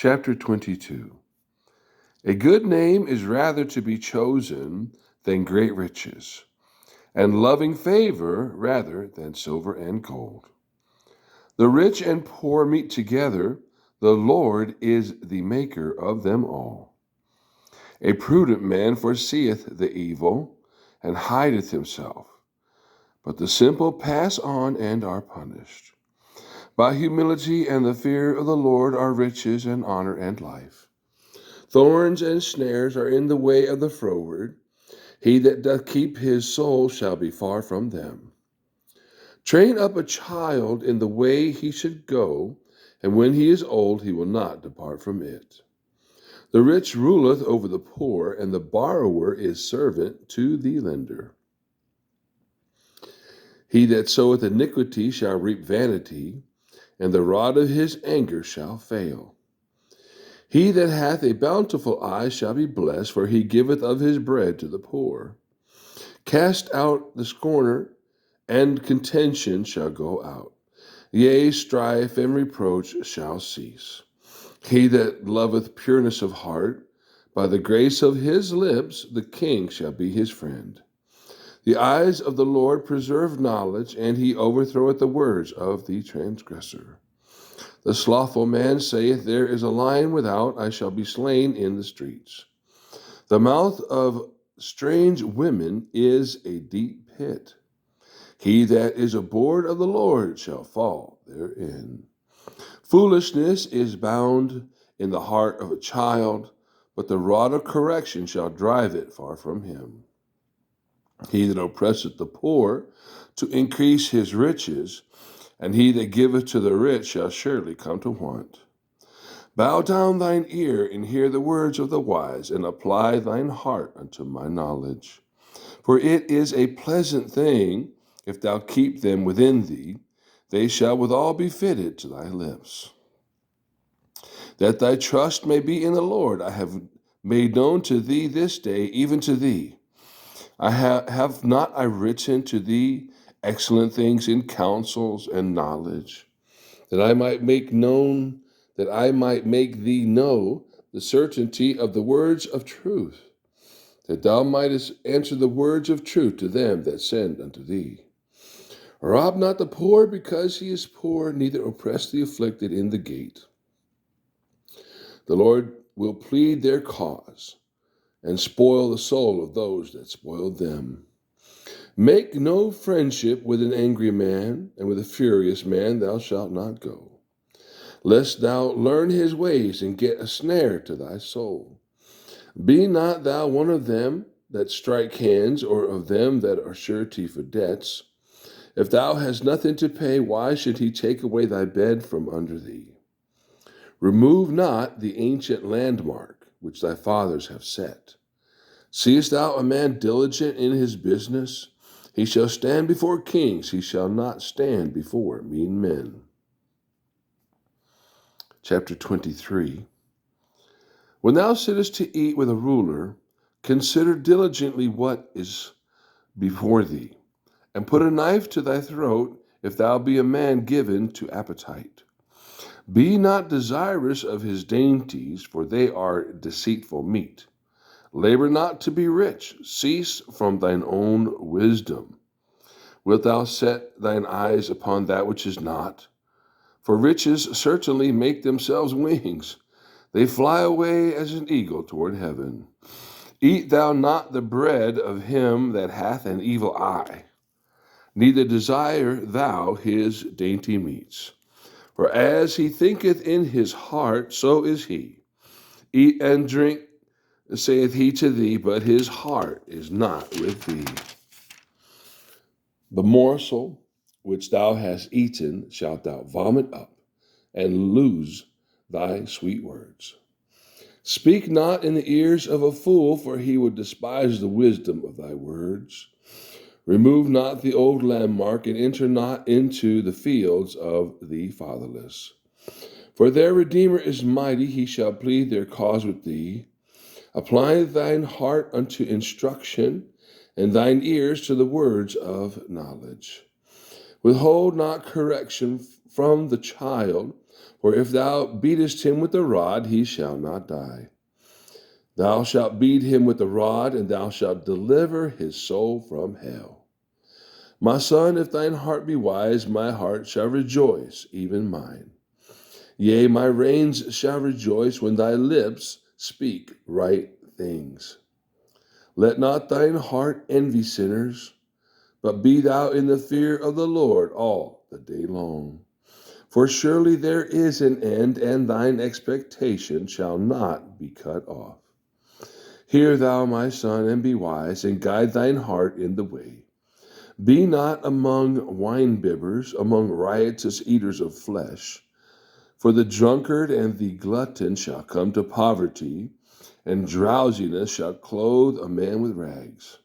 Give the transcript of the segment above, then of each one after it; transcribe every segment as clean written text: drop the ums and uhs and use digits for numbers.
Chapter 22. A good name is rather to be chosen than great riches, and loving favor rather than silver and gold. The rich and poor meet together, the Lord is the maker of them all. A prudent man foreseeth the evil, and hideth himself, but the simple pass on and are punished. By humility and the fear of the Lord are riches and honor and life. Thorns and snares are in the way of the froward. He that doth keep his soul shall be far from them. Train up a child in the way he should go, and when he is old he will not depart from it. The rich ruleth over the poor, and the borrower is servant to the lender. He that soweth iniquity shall reap vanity, and the rod of his anger shall fail. He that hath a bountiful eye shall be blessed, for he giveth of his bread to the poor. Cast out the scorner, and contention shall go out. Yea, strife and reproach shall cease. He that loveth pureness of heart, by the grace of his lips the king shall be his friend. The eyes of the Lord preserve knowledge, and he overthroweth the words of the transgressor. The slothful man saith, There is a lion without, I shall be slain in the streets. The mouth of strange women is a deep pit. He that is abhorred of the Lord shall fall therein. Foolishness is bound in the heart of a child, but the rod of correction shall drive it far from him. He that oppresseth the poor to increase his riches, and he that giveth to the rich shall surely come to want. Bow down thine ear and hear the words of the wise, and apply thine heart unto my knowledge. For it is a pleasant thing, if thou keep them within thee, they shall withal be fitted to thy lips. That thy trust may be in the Lord, I have made known to thee this day, even to thee. Have not I written to thee excellent things in counsels and knowledge, that I might make thee know the certainty of the words of truth, that thou mightest answer the words of truth to them that send unto thee. Rob not the poor because he is poor, neither oppress the afflicted in the gate. The Lord will plead their cause, and spoil the soul of those that spoil them. Make no friendship with an angry man, and with a furious man thou shalt not go, lest thou learn his ways and get a snare to thy soul. Be not thou one of them that strike hands, or of them that are surety for debts. If thou hast nothing to pay, why should he take away thy bed from under thee? Remove not the ancient landmark which thy fathers have set. Seest thou a man diligent in his business? He shall stand before kings, he shall not stand before mean men. Chapter 23. When thou sittest to eat with a ruler, consider diligently what is before thee, and put a knife to thy throat, if thou be a man given to appetite. Be not desirous of his dainties, for they are deceitful meat. Labor not to be rich. Cease from thine own wisdom. Wilt thou set thine eyes upon that which is not? For riches certainly make themselves wings. They fly away as an eagle toward heaven. Eat thou not the bread of him that hath an evil eye, neither desire thou his dainty meats. For as he thinketh in his heart, so is he. Eat and drink, saith he to thee, but his heart is not with thee. The morsel which thou hast eaten shalt thou vomit up, and lose thy sweet words. Speak not in the ears of a fool, for he would despise the wisdom of thy words. Remove not the old landmark, and enter not into the fields of the fatherless. For their Redeemer is mighty, he shall plead their cause with thee. Apply thine heart unto instruction, and thine ears to the words of knowledge. Withhold not correction from the child, For if thou beatest him with the rod, he shall not die. Thou shalt beat him with the rod, and thou shalt deliver his soul from hell. My son, if thine heart be wise, my heart shall rejoice, even mine. Yea, my reins shall rejoice when thy lips speak right things. Let not thine heart envy sinners, but be thou in the fear of the Lord all the day long. For surely there is an end, and thine expectation shall not be cut off. Hear thou, my son, and be wise, and guide thine heart in the way. Be not among wine-bibbers, among riotous eaters of flesh. For the drunkard and the glutton shall come to poverty, and drowsiness shall clothe a man with rags.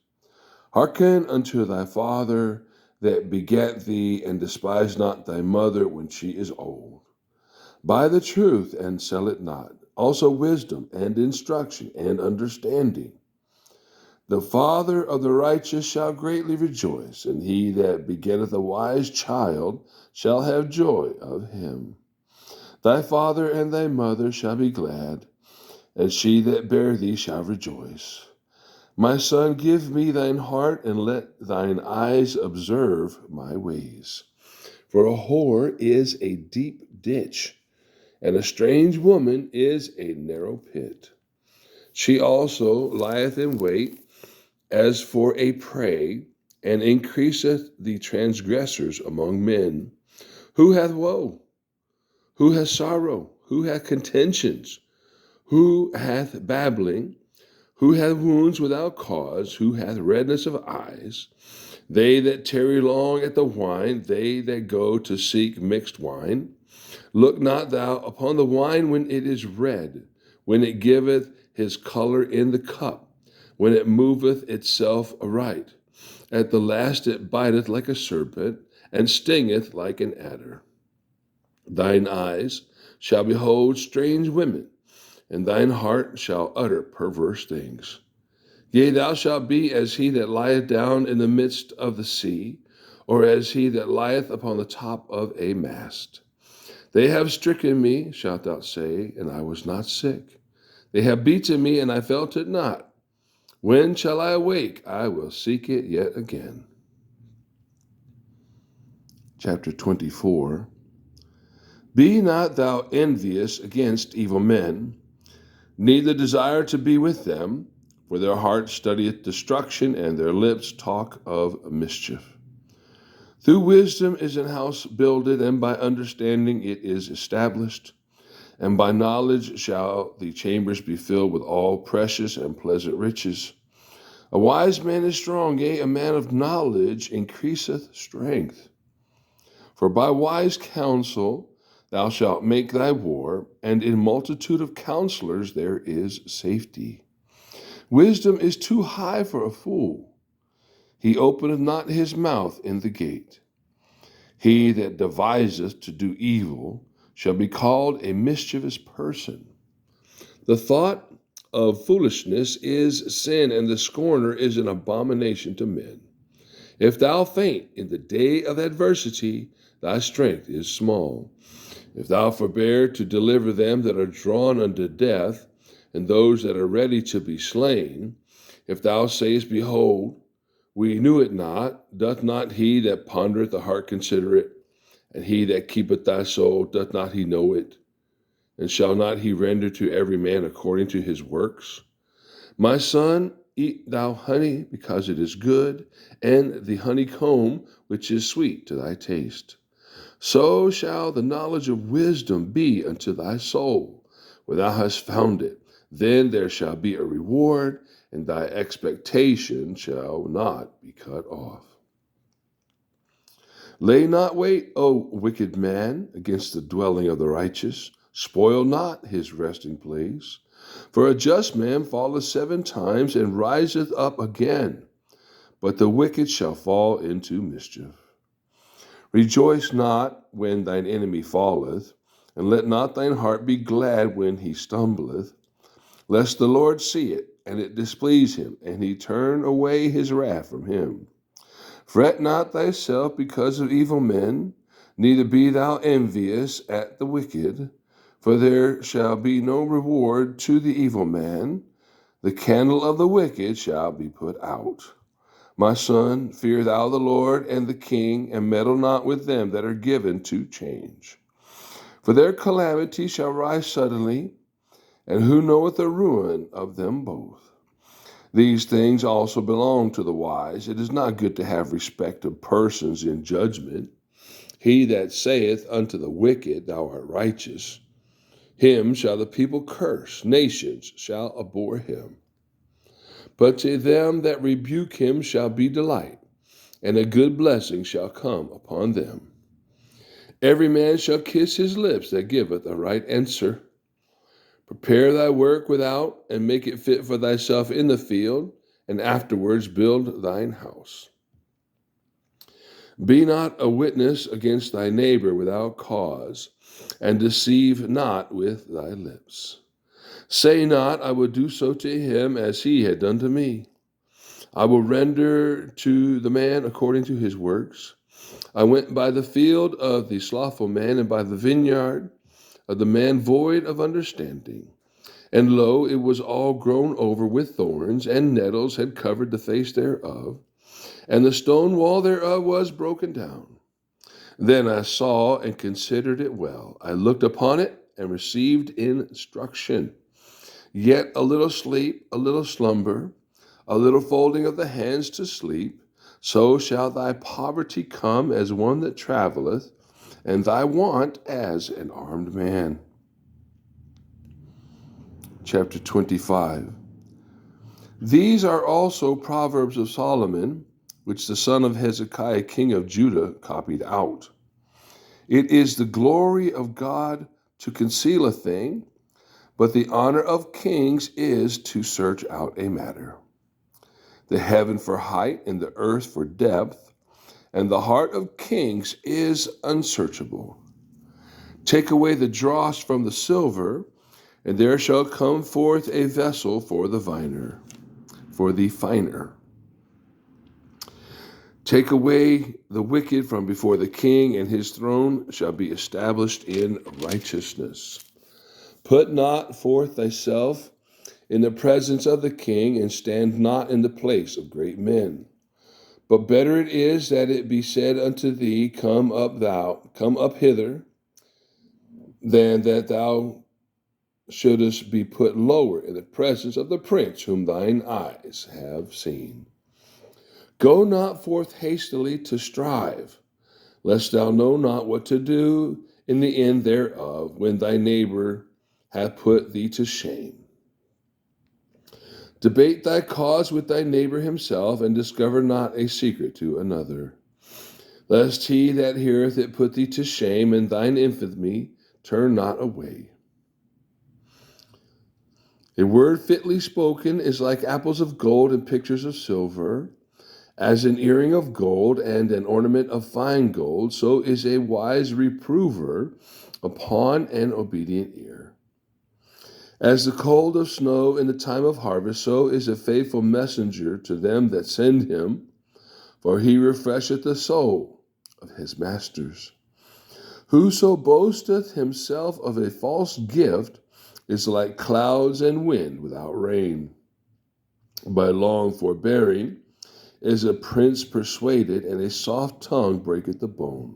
Hearken unto thy father that begat thee, and despise not thy mother when she is old. Buy the truth, and sell it not, also wisdom, and instruction, and understanding. The father of the righteous shall greatly rejoice, and he that begetteth a wise child shall have joy of him. Thy father and thy mother shall be glad, and she that bare thee shall rejoice. My son, give me thine heart, and let thine eyes observe my ways. For a whore is a deep ditch, and a strange woman is a narrow pit. She also lieth in wait as for a prey, and increaseth the transgressors among men. Who hath woe? Who hath sorrow? Who hath contentions? Who hath babbling? Who hath wounds without cause? Who hath redness of eyes? They that tarry long at the wine, they that go to seek mixed wine. Look not thou upon the wine when it is red, when it giveth his color in the cup, when it moveth itself aright. At the last it biteth like a serpent, and stingeth like an adder. Thine eyes shall behold strange women, and thine heart shall utter perverse things. Yea, thou shalt be as he that lieth down in the midst of the sea, or as he that lieth upon the top of a mast. They have stricken me, shalt thou say, and I was not sick. They have beaten me, and I felt it not. When shall I awake? I will seek it yet again. Chapter 24. Be not thou envious against evil men, neither desire to be with them, for their heart studieth destruction, and their lips talk of mischief. Through wisdom is an house builded, and by understanding it is established. And by knowledge shall the chambers be filled with all precious and pleasant riches. A wise man is strong, yea, a man of knowledge increaseth strength. For by wise counsel thou shalt make thy war, and in multitude of counselors there is safety. Wisdom is too high for a fool. He openeth not his mouth in the gate. He that deviseth to do evil shall be called a mischievous person. The thought of foolishness is sin, and the scorner is an abomination to men. If thou faint in the day of adversity, thy strength is small. If thou forbear to deliver them that are drawn unto death, and those that are ready to be slain, if thou sayest, Behold, we knew it not, doth not he that pondereth the heart consider it? And he that keepeth thy soul, doth not he know it? And shall not he render to every man according to his works? My son, eat thou honey, because it is good, and the honeycomb, which is sweet to thy taste. So shall the knowledge of wisdom be unto thy soul, where thou hast found it. Then there shall be a reward, and thy expectation shall not be cut off. Lay not wait, O wicked man, against the dwelling of the righteous. Spoil not his resting place. For a just man falleth 7 times, and riseth up again, but the wicked shall fall into mischief. Rejoice not when thine enemy falleth, and let not thine heart be glad when he stumbleth, lest the Lord see it, and it displease him, and he turn away his wrath from him. Fret not thyself because of evil men, Neither be thou envious at the wicked, for there shall be no reward to the evil man. The candle of the wicked shall be put out. My son, fear thou the Lord and the king, and meddle not with them that are given to change. For their calamity shall rise suddenly, and who knoweth the ruin of them both? These things also belong to the wise. It is not good to have respect of persons in judgment. He that saith unto the wicked, Thou art righteous, him shall the people curse, nations shall abhor him. But to them that rebuke him shall be delight, and a good blessing shall come upon them. Every man shall kiss his lips that giveth a right answer. Prepare thy work without, and make it fit for thyself in the field, and afterwards build thine house. Be not a witness against thy neighbor without cause, and deceive not with thy lips. Say not, I will do so to him as he had done to me. I will render to the man according to his works. I went by the field of the slothful man, and by the vineyard of the man void of understanding. And lo, it was all grown over with thorns, and nettles had covered the face thereof, and the stone wall thereof was broken down. Then I saw and considered it well. I looked upon it and received instruction. Yet a little sleep, a little slumber, a little folding of the hands to sleep, so shall thy poverty come as one that travelleth, and thy want as an armed man. Chapter 25. These are also Proverbs of Solomon, which the son of Hezekiah, king of Judah, copied out. It is the glory of God to conceal a thing, but the honor of kings is to search out a matter. The heaven for height and the earth for depth, and the heart of kings is unsearchable. Take away the dross from the silver, and there shall come forth a vessel for the finer. Take away the wicked from before the king, and his throne shall be established in righteousness. Put not forth thyself in the presence of the king, and stand not in the place of great men. But better it is that it be said unto thee, come up hither, than that thou shouldest be put lower in the presence of the prince whom thine eyes have seen. Go not forth hastily to strive, lest thou know not what to do in the end thereof, when thy neighbor hath put thee to shame. Debate thy cause with thy neighbor himself, and discover not a secret to another, lest he that heareth it put thee to shame, and thine infamy turn not away. A word fitly spoken is like apples of gold and pictures of silver. As an earring of gold and an ornament of fine gold, so is a wise reprover upon an obedient ear. As the cold of snow in the time of harvest, so is a faithful messenger to them that send him, for he refresheth the soul of his masters. Whoso boasteth himself of a false gift is like clouds and wind without rain. By long forbearing is a prince persuaded, and a soft tongue breaketh the bone.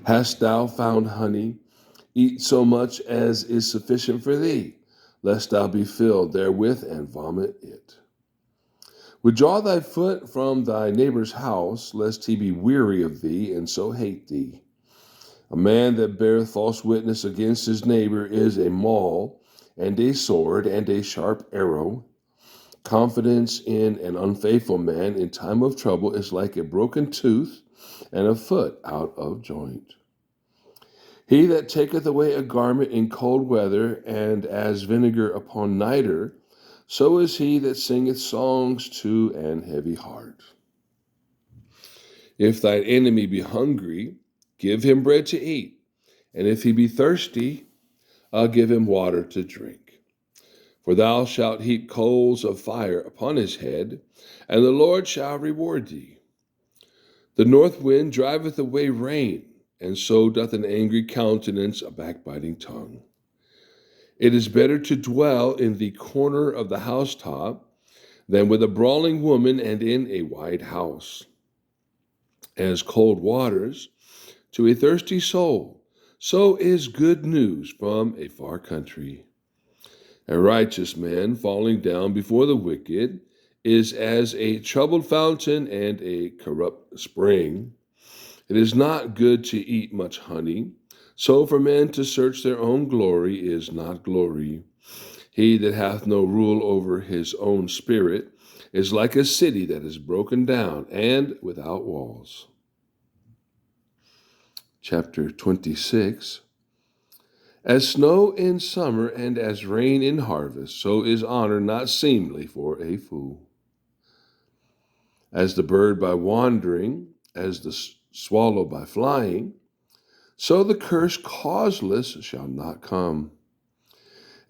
Hast thou found honey? Eat so much as is sufficient for thee, lest thou be filled therewith and vomit it. Withdraw thy foot from thy neighbor's house, lest he be weary of thee, and so hate thee. A man that beareth false witness against his neighbor is a maul, and a sword, and a sharp arrow. Confidence in an unfaithful man in time of trouble is like a broken tooth and a foot out of joint. He that taketh away a garment in cold weather, and as vinegar upon nitre, so is he that singeth songs to an heavy heart. If thine enemy be hungry, give him bread to eat, and if he be thirsty, give him water to drink. For thou shalt heap coals of fire upon his head, and the Lord shall reward thee. The north wind driveth away rain, and so doth an angry countenance a backbiting tongue. It is better to dwell in the corner of the housetop than with a brawling woman and in a wide house. As cold waters to a thirsty soul, so is good news from a far country. A righteous man falling down before the wicked is as a troubled fountain and a corrupt spring. It is not good to eat much honey, so for men to search their own glory is not glory. He that hath no rule over his own spirit is like a city that is broken down and without walls. Chapter 26. As snow in summer and as rain in harvest, so is honor not seemly for a fool. As the bird by wandering, as the swallow by flying, so the curse causeless shall not come.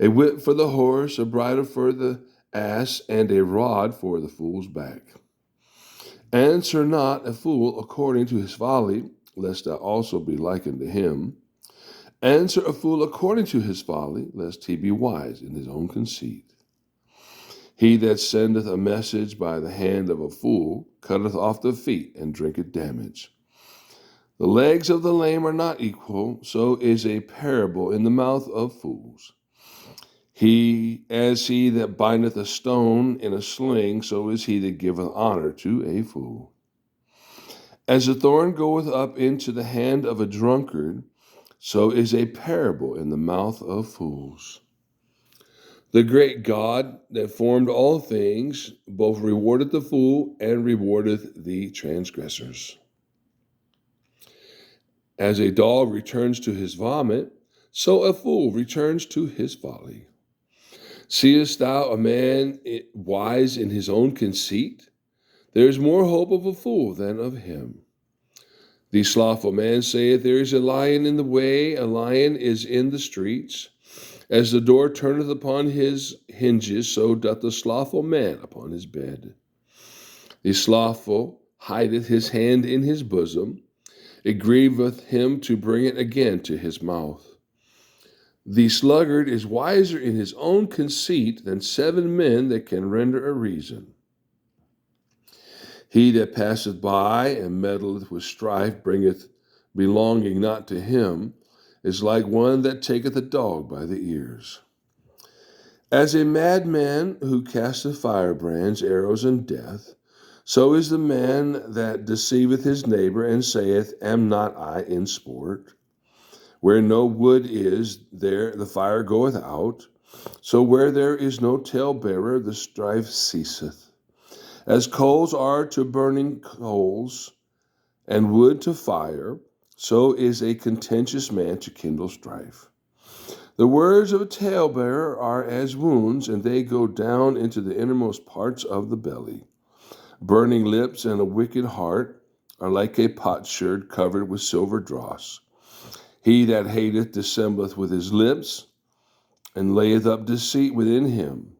A whip for the horse, a bridle for the ass, and a rod for the fool's back. Answer not a fool according to his folly, lest thou also be likened to him. Answer a fool according to his folly, lest he be wise in his own conceit. He that sendeth a message by the hand of a fool cutteth off the feet and drinketh damage. The legs of the lame are not equal, so is a parable in the mouth of fools. He that bindeth a stone in a sling, so is he that giveth honor to a fool. As a thorn goeth up into the hand of a drunkard, so is a parable in the mouth of fools. The great God that formed all things both rewardeth the fool and rewardeth the transgressors. As a dog returns to his vomit, so a fool returns to his folly. Seest thou a man wise in his own conceit? There is more hope of a fool than of him. The slothful man saith, there is a lion in the way, a lion is in the streets. As the door turneth upon his hinges, so doth the slothful man upon his bed. The slothful hideth his hand in his bosom. It grieveth him to bring it again to his mouth. The sluggard is wiser in his own conceit than 7 men that can render a reason. He that passeth by and meddleth with strife bringeth belonging not to him, is like one that taketh a dog by the ears. As a madman who casteth firebrands, arrows, and death, so is the man that deceiveth his neighbor and saith, am not I in sport? Where no wood is, there the fire goeth out. So where there is no talebearer, the strife ceaseth. As coals are to burning coals, and wood to fire, so is a contentious man to kindle strife. The words of a talebearer are as wounds, and they go down into the innermost parts of the belly. Burning lips and a wicked heart are like a potsherd covered with silver dross. He that hateth dissembleth with his lips, and layeth up deceit within him.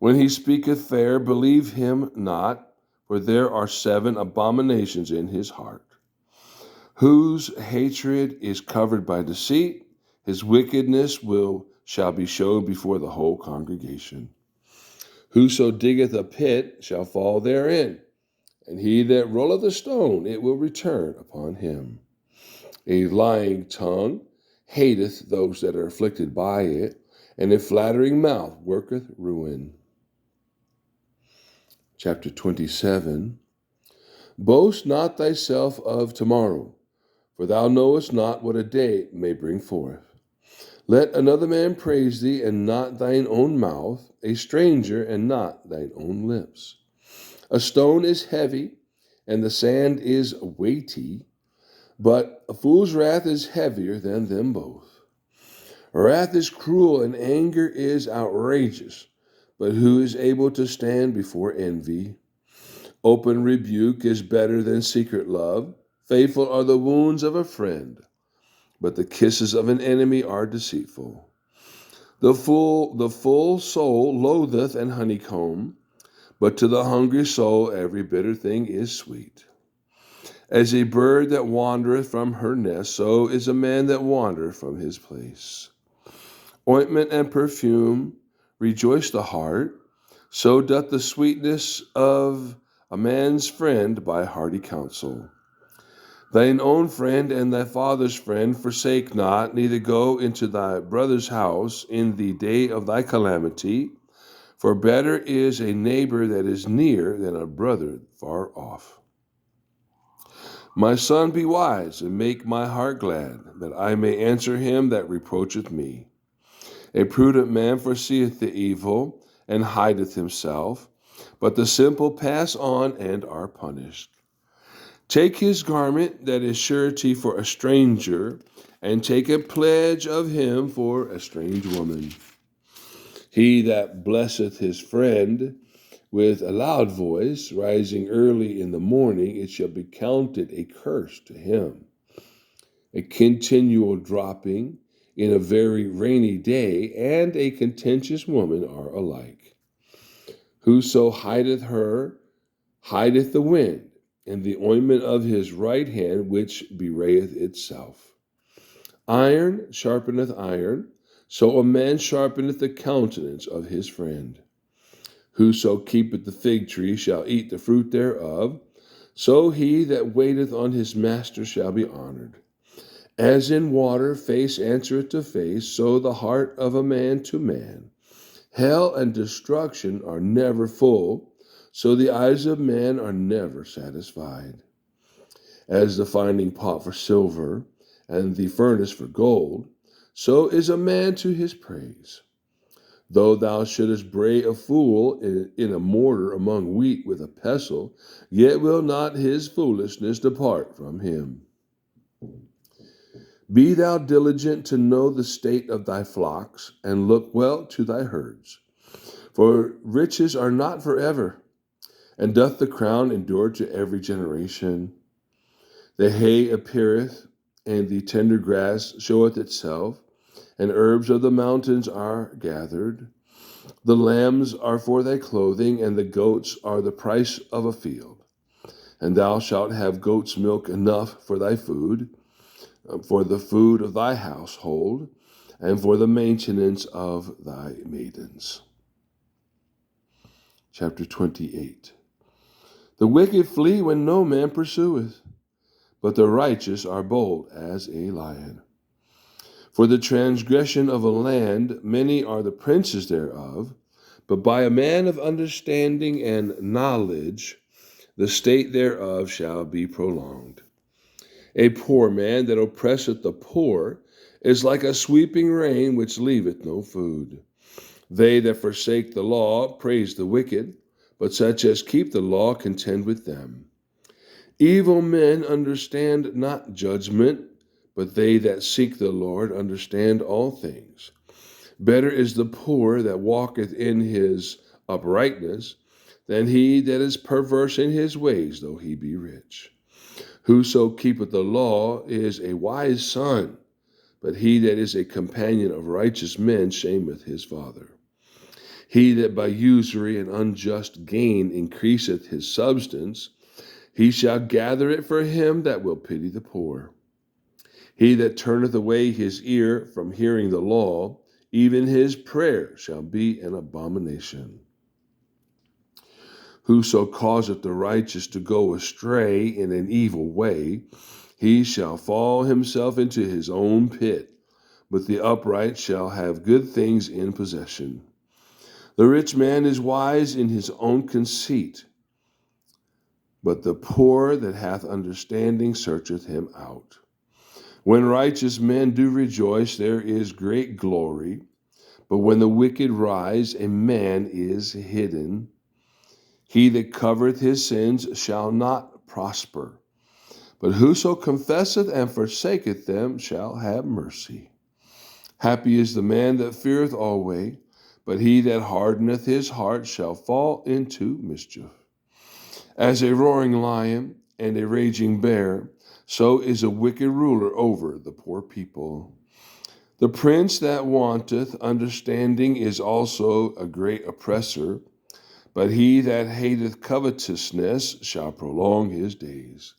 When he speaketh fair, believe him not, for there are 7 abominations in his heart. Whose hatred is covered by deceit, his wickedness shall be showed before the whole congregation. Whoso diggeth a pit shall fall therein, and he that rolleth a stone, it will return upon him. A lying tongue hateth those that are afflicted by it, and a flattering mouth worketh ruin. Chapter 27. Boast not thyself of tomorrow, for thou knowest not what a day may bring forth. Let another man praise thee, and not thine own mouth, a stranger, and not thine own lips. A stone is heavy, and the sand is weighty, but a fool's wrath is heavier than them both. Wrath is cruel, and anger is outrageous, but who is able to stand before envy? Open rebuke is better than secret love. Faithful are the wounds of a friend, but the kisses of an enemy are deceitful. The full soul loatheth an honeycomb, but to the hungry soul every bitter thing is sweet. As a bird that wandereth from her nest, so is a man that wandereth from his place. Ointment and perfume rejoice the heart, so doth the sweetness of a man's friend by hearty counsel. Thine own friend and thy father's friend forsake not, neither go into thy brother's house in the day of thy calamity, for better is a neighbor that is near than a brother far off. My son, be wise, and make my heart glad, that I may answer him that reproacheth me. A prudent man foreseeth the evil, and hideth himself, but the simple pass on and are punished. Take his garment that is surety for a stranger, and take a pledge of him for a strange woman. He that blesseth his friend with a loud voice, rising early in the morning, it shall be counted a curse to him. A continual dropping in a very rainy day and a contentious woman are alike. Whoso hideth her, hideth the wind, and the ointment of his right hand, which bewrayeth itself. Iron sharpeneth iron, so a man sharpeneth the countenance of his friend. Whoso keepeth the fig tree shall eat the fruit thereof, so he that waiteth on his master shall be honored. As in water face answereth to face, so the heart of a man to man. Hell and destruction are never full, so the eyes of man are never satisfied. As the finding pot for silver, and the furnace for gold, so is a man to his praise. Though thou shouldest bray a fool in a mortar among wheat with a pestle, yet will not his foolishness depart from him. Be thou diligent to know the state of thy flocks, and look well to thy herds. For riches are not forever, and doth the crown endure to every generation? The hay appeareth, and the tender grass showeth itself, and herbs of the mountains are gathered. The lambs are for thy clothing, and the goats are the price of a field. And thou shalt have goat's milk enough for thy food, for the food of thy household, and for the maintenance of thy maidens. Chapter 28. The wicked flee when no man pursueth, but the righteous are bold as a lion. For the transgression of a land, many are the princes thereof, but by a man of understanding and knowledge, the state thereof shall be prolonged. A poor man that oppresseth the poor is like a sweeping rain which leaveth no food. They that forsake the law praise the wicked, but such as keep the law contend with them. Evil men understand not judgment, but they that seek the Lord understand all things. Better is the poor that walketh in his uprightness than he that is perverse in his ways, though he be rich. Whoso keepeth the law is a wise son, but he that is a companion of righteous men shameth his father. He that by usury and unjust gain increaseth his substance, he shall gather it for him that will pity the poor. He that turneth away his ear from hearing the law, even his prayer shall be an abomination. Whoso causeth the righteous to go astray in an evil way, he shall fall himself into his own pit, but the upright shall have good things in possession. The rich man is wise in his own conceit, but the poor that hath understanding searcheth him out. When righteous men do rejoice, there is great glory, but when the wicked rise, a man is hidden. He that covereth his sins shall not prosper, but whoso confesseth and forsaketh them shall have mercy. Happy is the man that feareth always, but he that hardeneth his heart shall fall into mischief. As a roaring lion and a raging bear, so is a wicked ruler over the poor people. The prince that wanteth understanding is also a great oppressor, but he that hateth covetousness shall prolong his days.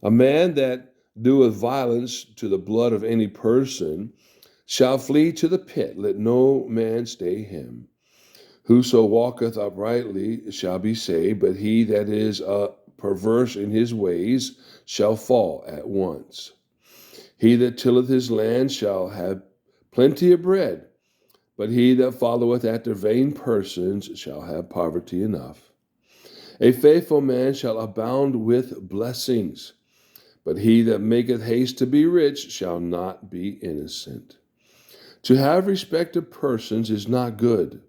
A man that doeth violence to the blood of any person shall flee to the pit. Let no man stay him. Whoso walketh uprightly shall be saved, but he that is perverse in his ways shall fall at once. He that tilleth his land shall have plenty of bread, but he that followeth after vain persons shall have poverty enough. A faithful man shall abound with blessings, but he that maketh haste to be rich shall not be innocent. To have respect of persons is not good,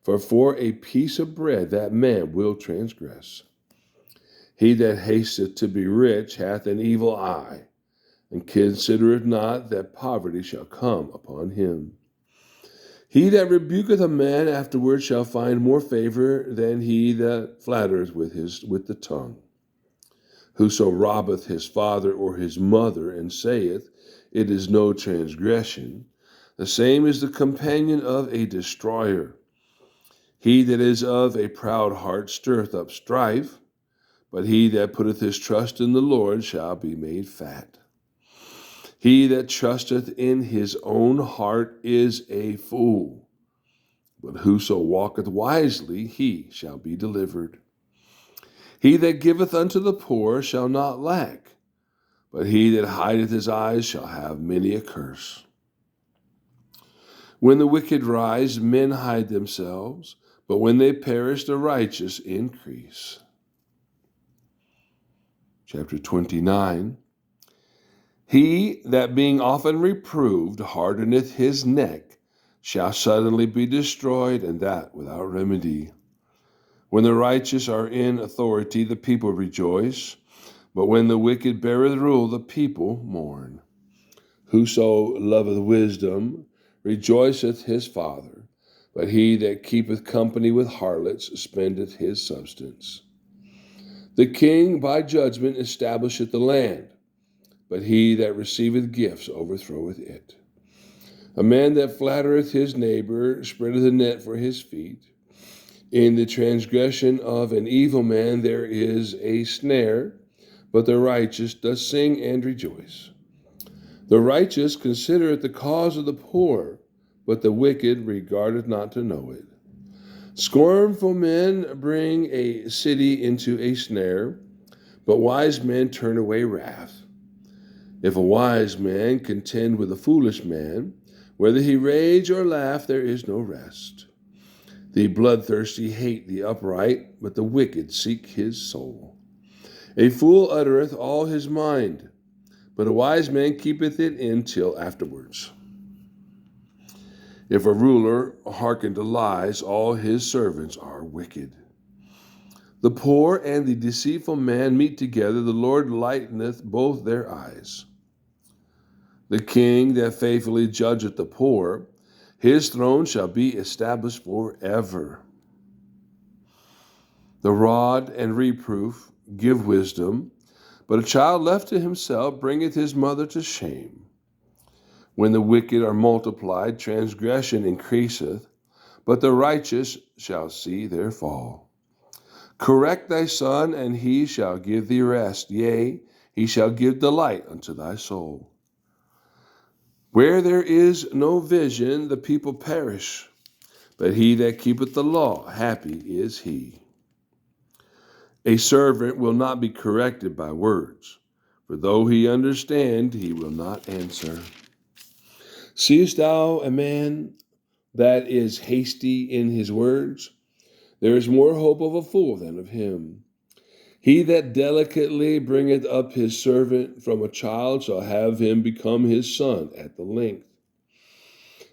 for a piece of bread that man will transgress. He that hasteth to be rich hath an evil eye, and considereth not that poverty shall come upon him. He that rebuketh a man afterward shall find more favor than he that flattereth with the tongue. Whoso robbeth his father or his mother, and saith, It is no transgression, the same is the companion of a destroyer. He that is of a proud heart stirreth up strife, but he that putteth his trust in the Lord shall be made fat. He that trusteth in his own heart is a fool, but whoso walketh wisely, he shall be delivered. He that giveth unto the poor shall not lack, but he that hideth his eyes shall have many a curse. When the wicked rise, men hide themselves, but when they perish, the righteous increase. Chapter 29. He that being often reproved hardeneth his neck shall suddenly be destroyed, and that without remedy. When the righteous are in authority, the people rejoice, but when the wicked beareth rule, the people mourn. Whoso loveth wisdom rejoiceth his father, but he that keepeth company with harlots spendeth his substance. The king by judgment establisheth the land, but he that receiveth gifts overthroweth it. A man that flattereth his neighbor spreadeth a net for his feet. In the transgression of an evil man there is a snare, but the righteous doth sing and rejoice. The righteous considereth the cause of the poor, but the wicked regardeth not to know it. Scornful men bring a city into a snare, but wise men turn away wrath. If a wise man contend with a foolish man, whether he rage or laugh, there is no rest. The bloodthirsty hate the upright, but the wicked seek his soul. A fool uttereth all his mind, but a wise man keepeth it in till afterwards. If a ruler hearken to lies, all his servants are wicked. The poor and the deceitful man meet together, the Lord lighteneth both their eyes. The king that faithfully judgeth the poor, his throne shall be established forever. The rod and reproof give wisdom, but a child left to himself bringeth his mother to shame. When the wicked are multiplied, transgression increaseth, but the righteous shall see their fall. Correct thy son, and he shall give thee rest. Yea, he shall give delight unto thy soul. Where there is no vision, the people perish, but he that keepeth the law, happy is he. A servant will not be corrected by words, for though he understand, he will not answer. Seest thou a man that is hasty in his words? There is more hope of a fool than of him. He that delicately bringeth up his servant from a child shall have him become his son at the length.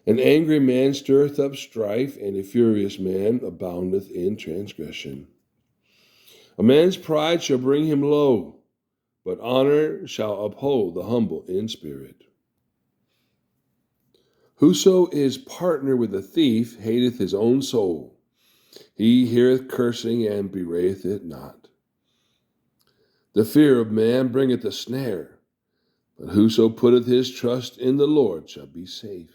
An angry man stirreth up strife, and a furious man aboundeth in transgression. A man's pride shall bring him low, but honor shall uphold the humble in spirit. Whoso is partner with a thief hateth his own soul. He heareth cursing and bewrayeth it not. The fear of man bringeth a snare, but whoso putteth his trust in the Lord shall be safe.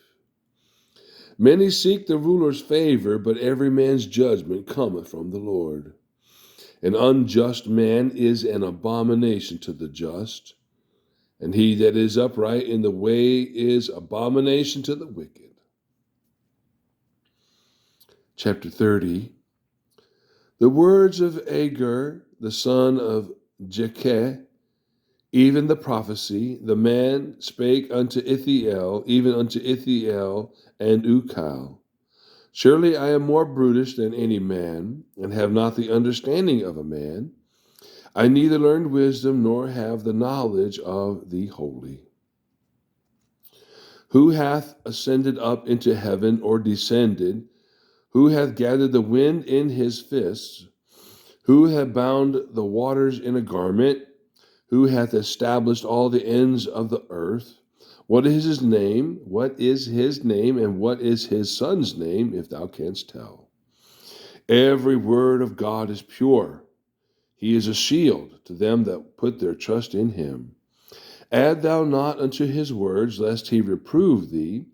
Many seek the ruler's favor, but every man's judgment cometh from the Lord. An unjust man is an abomination to the just, and he that is upright in the way is abomination to the wicked. Chapter 30. The words of Agur, the son of Jekeh, even the prophecy, the man spake unto Ithiel, even unto Ithiel and Ukal. Surely I am more brutish than any man, and have not the understanding of a man. I neither learned wisdom, nor have the knowledge of the holy. Who hath ascended up into heaven, or descended? Who hath gathered the wind in his fists? Who hath bound the waters in a garment? Who hath established all the ends of the earth? What is his name? What is his name, and what is his son's name, if thou canst tell? Every word of God is pure. He is a shield to them that put their trust in him. Add thou not unto his words, lest he reprove thee,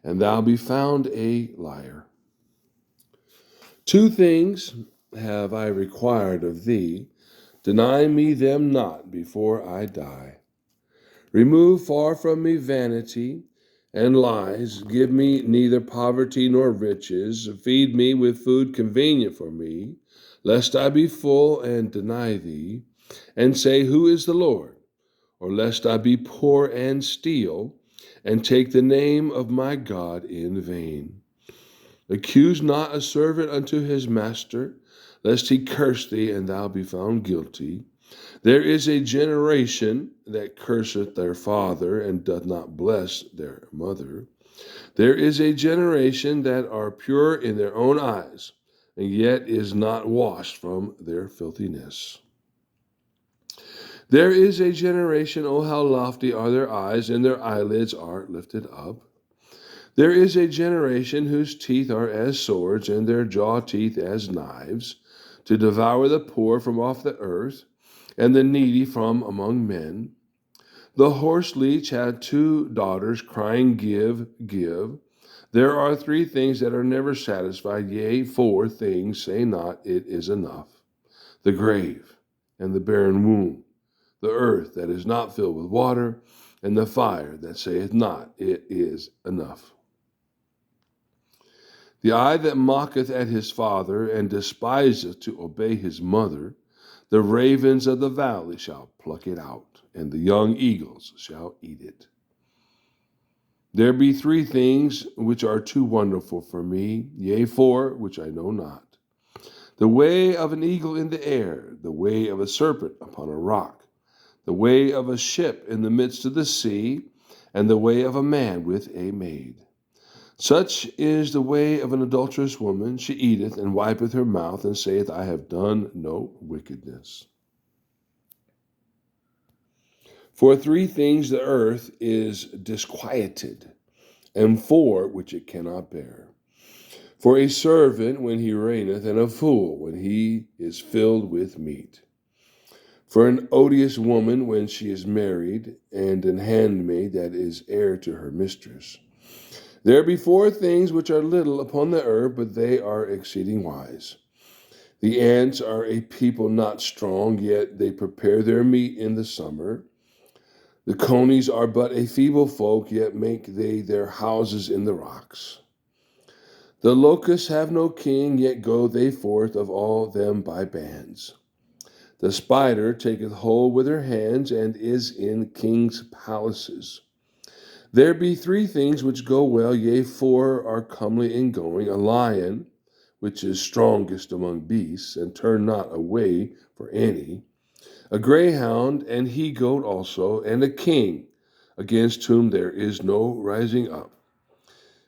and thou be found a liar. 2 things have I required of thee. Deny me them not before I die. Remove far from me vanity and lies. Give me neither poverty nor riches. Feed me with food convenient for me, lest I be full and deny thee, and say, Who is the Lord? Or lest I be poor and steal, and take the name of my God in vain. Accuse not a servant unto his master, lest he curse thee, and thou be found guilty. There is a generation that curseth their father, and doth not bless their mother. There is a generation that are pure in their own eyes, and yet is not washed from their filthiness. There is a generation, oh how lofty are their eyes, and their eyelids are lifted up. There is a generation whose teeth are as swords, and their jaw teeth as knives, to devour the poor from off the earth, and the needy from among men. The horse leech had 2 daughters, crying, Give, give. There are 3 things that are never satisfied, yea, 4 things say not, It is enough. The grave, and the barren womb, the earth that is not filled with water, and the fire that saith not, It is enough. The eye that mocketh at his father, and despiseth to obey his mother, the ravens of the valley shall pluck it out, and the young eagles shall eat it. There be 3 things which are too wonderful for me, yea, 4 which I know not. The way of an eagle in the air, the way of a serpent upon a rock, the way of a ship in the midst of the sea, and the way of a man with a maid. Such is the way of an adulterous woman. She eateth and wipeth her mouth, and saith, I have done no wickedness. For 3 things the earth is disquieted, and 4 which it cannot bear. For a servant when he reigneth, and a fool when he is filled with meat. For an odious woman when she is married, and an handmaid that is heir to her mistress. There be 4 things which are little upon the earth, but they are exceeding wise. The ants are a people not strong, yet they prepare their meat in the summer. The conies are but a feeble folk, yet make they their houses in the rocks. The locusts have no king, yet go they forth of all them by bands. The spider taketh hold with her hands, and is in kings' palaces. There be 3 things which go well, yea, 4 are comely in going, a lion, which is strongest among beasts, and turn not away for any, a greyhound, and he-goat also, and a king, against whom there is no rising up.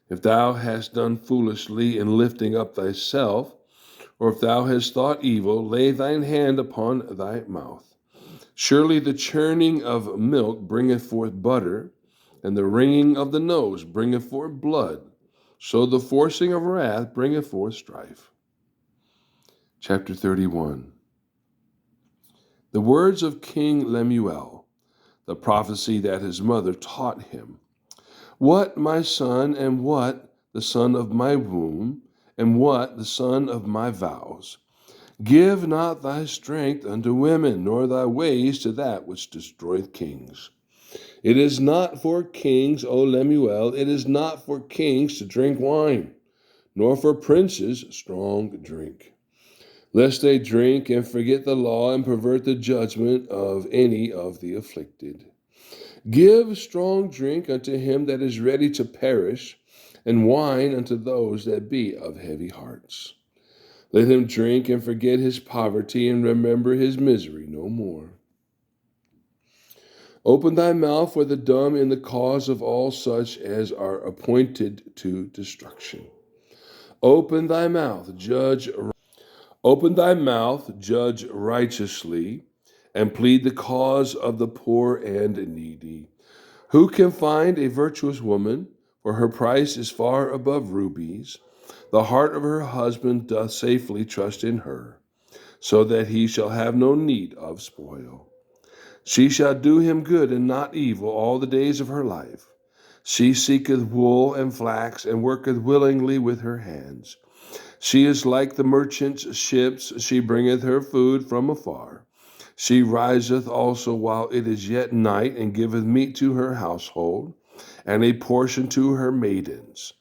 If thou hast done foolishly in lifting up thyself, or if thou hast thought evil, lay thine hand upon thy mouth. Surely the churning of milk bringeth forth butter, and the wringing of the nose bringeth forth blood. So the forcing of wrath bringeth forth strife. Chapter 31. The words of King Lemuel, the prophecy that his mother taught him. What, my son, and what the son of my womb, and what the son of my vows? Give not thy strength unto women, nor thy ways to that which destroyeth kings. It is not for kings, O Lemuel, it is not for kings to drink wine, nor for princes strong drink, lest they drink and forget the law and pervert the judgment of any of the afflicted. Give strong drink unto him that is ready to perish, and wine unto those that be of heavy hearts. Let him drink and forget his poverty and remember his misery no more. Open thy mouth for the dumb in the cause of all such as are appointed to destruction. Open thy mouth, judge righteously, and plead the cause of the poor and needy. Who can find a virtuous woman? For her price is far above rubies. The heart of her husband doth safely trust in her, so that he shall have no need of spoil. She shall do him good and not evil all the days of her life. She seeketh wool and flax, and worketh willingly with her hands. She is like the merchant's ships, she bringeth her food from afar. She riseth also while it is yet night, and giveth meat to her household, and a portion to her maidens.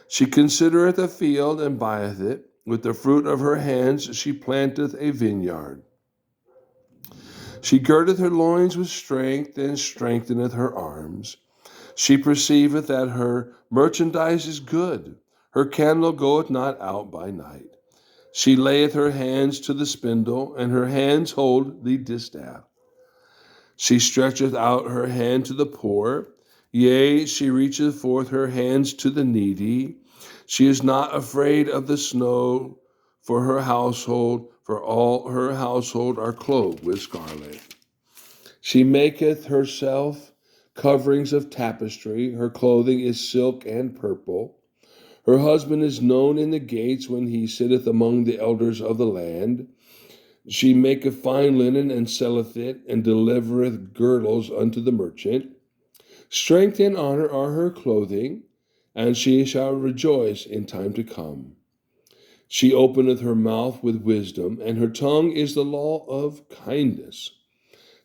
She considereth a field, and buyeth it. With the fruit of her hands she planteth a vineyard. She girdeth her loins with strength, and strengtheneth her arms. She perceiveth that her merchandise is good. Her candle goeth not out by night. She layeth her hands to the spindle, and her hands hold the distaff. She stretcheth out her hand to the poor. Yea, she reacheth forth her hands to the needy. She is not afraid of the snow for her household, for all her household are clothed with scarlet. She maketh herself coverings of tapestry. Her clothing is silk and purple. Her husband is known in the gates when he sitteth among the elders of the land. She maketh fine linen and selleth it, and delivereth girdles unto the merchant. Strength and honor are her clothing, and she shall rejoice in time to come. She openeth her mouth with wisdom, and her tongue is the law of kindness.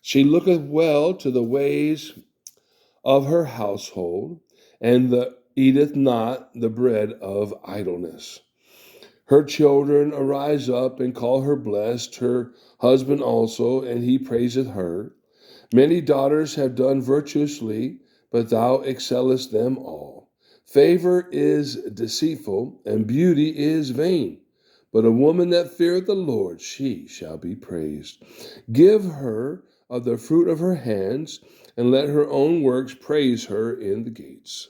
She looketh well to the ways of her household, and eateth not the bread of idleness. Her children arise up and call her blessed, her husband also, and he praiseth her. Many daughters have done virtuously, but thou excellest them all. Favor is deceitful, and beauty is vain. But a woman that feareth the Lord, she shall be praised. Give her of the fruit of her hands, and let her own works praise her in the gates.